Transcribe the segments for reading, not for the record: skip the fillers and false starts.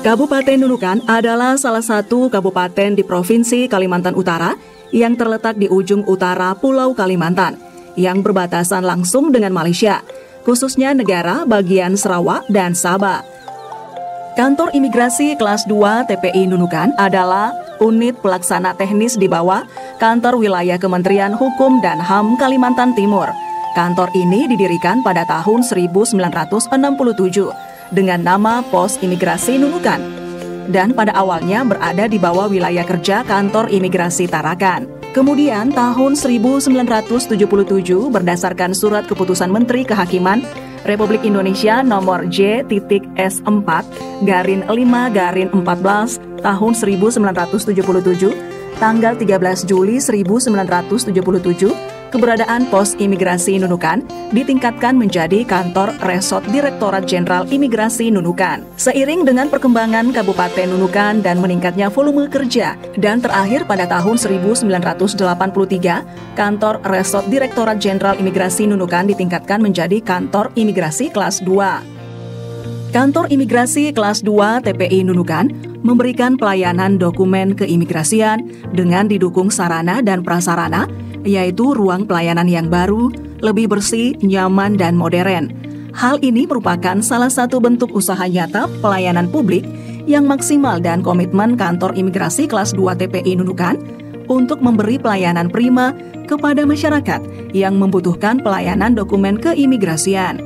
Kabupaten Nunukan adalah salah satu kabupaten di Provinsi Kalimantan Utara yang terletak di ujung utara Pulau Kalimantan, yang berbatasan langsung dengan Malaysia, khususnya negara bagian Sarawak dan Sabah. Kantor Imigrasi Kelas 2 TPI Nunukan adalah unit pelaksana teknis di bawah Kantor Wilayah Kementerian Hukum dan HAM Kalimantan Timur. Kantor ini didirikan pada tahun 1967 dengan nama Pos Imigrasi Nunukan, dan pada awalnya berada di bawah wilayah kerja Kantor Imigrasi Tarakan. Kemudian tahun 1977 berdasarkan Surat Keputusan Menteri Kehakiman Republik Indonesia nomor J.S.4/5/14 tahun 1977, tanggal 13 Juli 1977, keberadaan Pos Imigrasi Nunukan ditingkatkan menjadi kantor Resort Direktorat Jenderal Imigrasi Nunukan. Seiring dengan perkembangan Kabupaten Nunukan dan meningkatnya volume kerja, dan terakhir pada tahun 1983, kantor Resort Direktorat Jenderal Imigrasi Nunukan ditingkatkan menjadi kantor Imigrasi Kelas 2. Kantor Imigrasi Kelas 2 TPI Nunukan memberikan pelayanan dokumen keimigrasian dengan didukung sarana dan prasarana, yaitu ruang pelayanan yang baru, lebih bersih, nyaman, dan modern. Hal ini merupakan salah satu bentuk usaha nyata pelayanan publik yang maksimal dan komitmen Kantor Imigrasi Kelas 2 TPI Nunukan untuk memberi pelayanan prima kepada masyarakat yang membutuhkan pelayanan dokumen keimigrasian.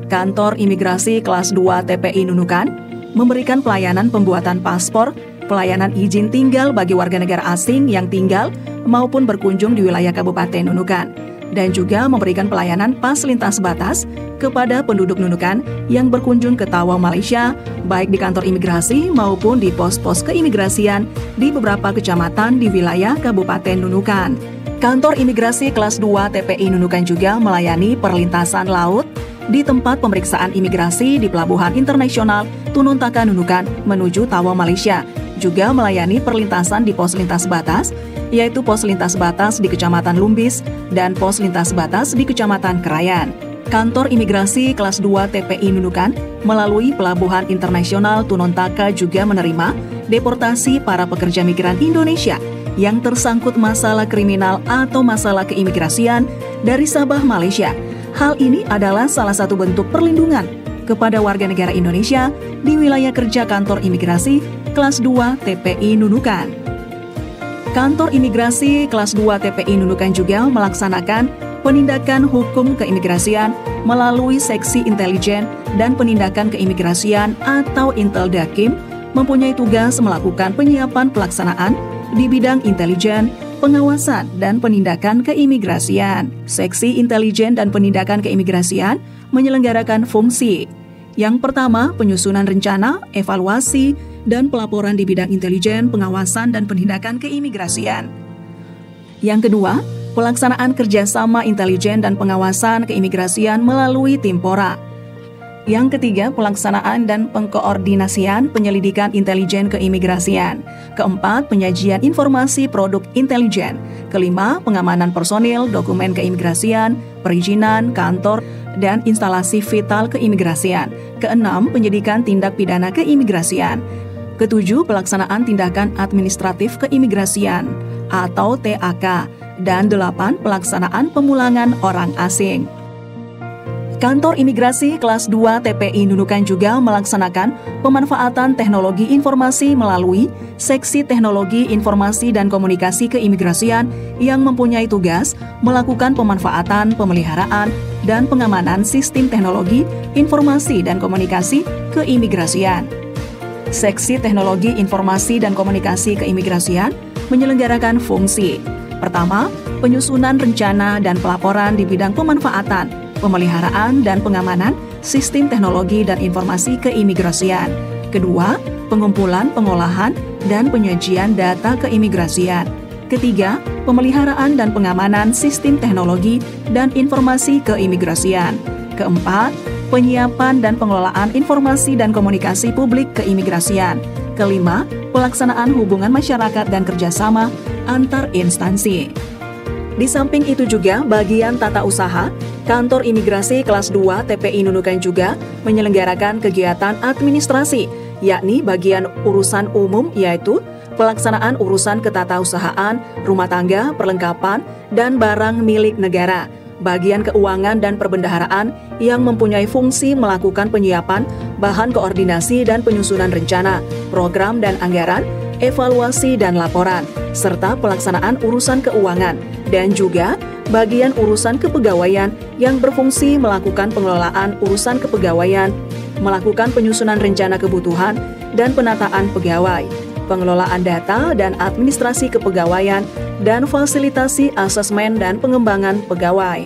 Kantor Imigrasi Kelas 2 TPI Nunukan memberikan pelayanan pembuatan paspor, pelayanan izin tinggal bagi warga negara asing yang tinggal maupun berkunjung di wilayah Kabupaten Nunukan, dan juga memberikan pelayanan pas lintas batas kepada penduduk Nunukan yang berkunjung ke Tawau, Malaysia, baik di kantor imigrasi maupun di pos-pos keimigrasian di beberapa kecamatan di wilayah Kabupaten Nunukan. Kantor Imigrasi Kelas 2 TPI Nunukan juga melayani perlintasan laut di tempat pemeriksaan imigrasi di Pelabuhan Internasional Tununtaka Nunukan menuju Tawau, Malaysia, juga melayani perlintasan di pos lintas batas, yaitu pos lintas batas di Kecamatan Lumbis dan pos lintas batas di Kecamatan Krayan. Kantor Imigrasi Kelas 2 TPI Nunukan melalui Pelabuhan Internasional Tununtaka juga menerima deportasi para pekerja migran Indonesia yang tersangkut masalah kriminal atau masalah keimigrasian dari Sabah, Malaysia. Hal ini adalah salah satu bentuk perlindungan kepada warga negara Indonesia di wilayah kerja Kantor Imigrasi Kelas 2 TPI Nunukan. Kantor Imigrasi Kelas 2 TPI Nunukan juga melaksanakan penindakan hukum keimigrasian melalui Seksi Intelijen dan Penindakan Keimigrasian atau Inteldakim, mempunyai tugas melakukan penyiapan pelaksanaan di bidang intelijen, pengawasan, dan penindakan keimigrasian. Seksi Intelijen dan Penindakan Keimigrasian menyelenggarakan fungsi. Yang pertama, penyusunan rencana, evaluasi, dan pelaporan di bidang intelijen, pengawasan, dan penindakan keimigrasian. Yang kedua, pelaksanaan kerjasama intelijen dan pengawasan keimigrasian melalui Timpora. Yang ketiga, pelaksanaan dan pengkoordinasian penyelidikan intelijen keimigrasian. Keempat, penyajian informasi produk intelijen. Kelima, pengamanan personil, dokumen keimigrasian, perizinan, kantor, dan instalasi vital keimigrasian. Keenam, penyidikan tindak pidana keimigrasian. Ketujuh, pelaksanaan tindakan administratif keimigrasian atau TAK. Dan 8, pelaksanaan pemulangan orang asing. Kantor Imigrasi Kelas 2 TPI Nunukan juga melaksanakan pemanfaatan teknologi informasi melalui Seksi Teknologi Informasi dan Komunikasi Keimigrasian yang mempunyai tugas melakukan pemanfaatan, pemeliharaan, dan pengamanan sistem teknologi informasi dan komunikasi keimigrasian. Seksi Teknologi Informasi dan Komunikasi Keimigrasian menyelenggarakan fungsi. Pertama, penyusunan rencana dan pelaporan di bidang pemanfaatan, pemeliharaan, dan pengamanan sistem teknologi dan informasi keimigrasian. Kedua, pengumpulan, pengolahan, dan penyajian data keimigrasian. Ketiga, pemeliharaan dan pengamanan sistem teknologi dan informasi keimigrasian. Keempat, penyiapan dan pengelolaan informasi dan komunikasi publik keimigrasian. Kelima, pelaksanaan hubungan masyarakat dan kerjasama antar instansi. Di samping itu juga bagian tata usaha, Kantor Imigrasi Kelas 2 TPI Nunukan juga menyelenggarakan kegiatan administrasi yakni bagian urusan umum yaitu pelaksanaan urusan ketatausahaan, rumah tangga, perlengkapan, dan barang milik negara. Bagian keuangan dan perbendaharaan yang mempunyai fungsi melakukan penyiapan, bahan koordinasi dan penyusunan rencana, program dan anggaran, evaluasi dan laporan, serta pelaksanaan urusan keuangan, dan juga bagian urusan kepegawaian yang berfungsi melakukan pengelolaan urusan kepegawaian, melakukan penyusunan rencana kebutuhan dan penataan pegawai, pengelolaan data dan administrasi kepegawaian, dan fasilitasi asesmen dan pengembangan pegawai.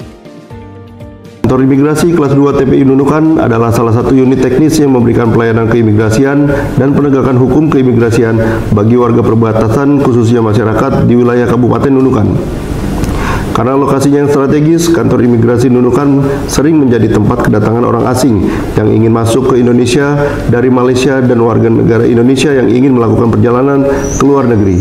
Kantor Imigrasi Kelas 2 TPI Nunukan adalah salah satu unit teknis yang memberikan pelayanan keimigrasian dan penegakan hukum keimigrasian bagi warga perbatasan khususnya masyarakat di wilayah Kabupaten Nunukan. Karena lokasinya yang strategis, kantor imigrasi Nunukan sering menjadi tempat kedatangan orang asing yang ingin masuk ke Indonesia dari Malaysia dan warga negara Indonesia yang ingin melakukan perjalanan ke luar negeri.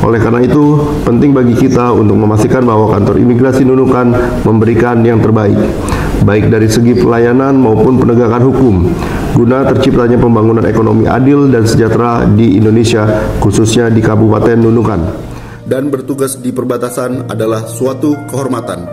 Oleh karena itu, penting bagi kita untuk memastikan bahwa kantor imigrasi Nunukan memberikan yang terbaik, baik dari segi pelayanan maupun penegakan hukum, guna terciptanya pembangunan ekonomi adil dan sejahtera di Indonesia, khususnya di Kabupaten Nunukan. Dan bertugas di perbatasan adalah suatu kehormatan.